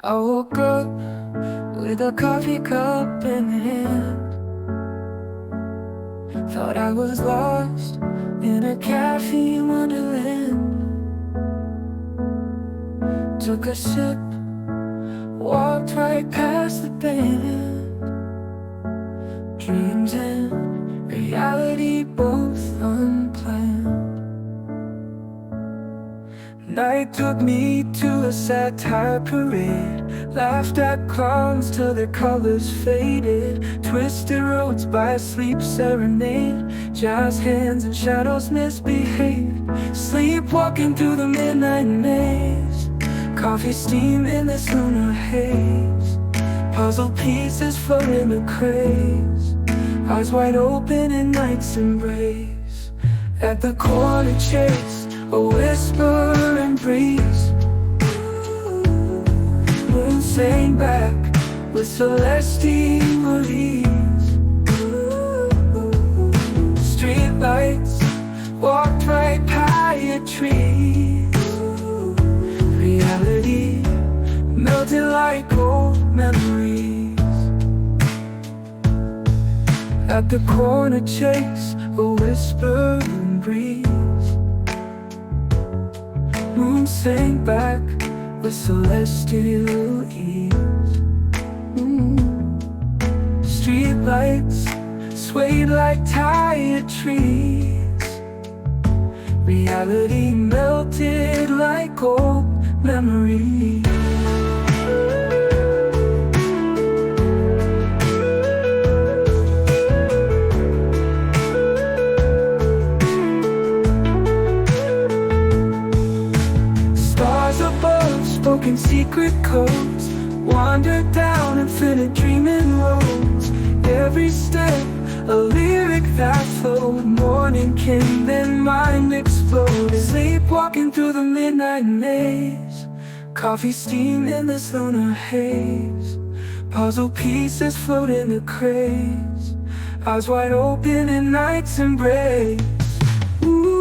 I woke up with a coffee cup in hand. Thought I was lost in a caffeine wonderland. Took a sip, walked right past the band. Dreams and reality both unplanned. Night took me to a satire parade. Laughed at clowns till their colors faded. Twisted roads by a sleep serenade. Jazz hands and shadows misbehaved. Sleepwalking through the midnight maze. Coffee steam in this lunar haze. Puzzle pieces float in the craze. Eyes wide open in night's embrace. At the corner chase, a whispering breeze. Moon sang back with celestial ease. Street lights walked right by a tree. Reality melted like old memories. At the corner chase, a whispering breeze. Moon sang back with celestial ease. Street lights swayed like tired trees. Reality melted like old memories. Spoken secret codes, wandered down infinite dreaming roads. Every step, a lyric that flowed. Morning came, then mind exploded. Sleepwalking through the midnight maze. Coffee steam in this lunar haze. Puzzle pieces float in the craze. Eyes wide open in night's embrace. Ooh.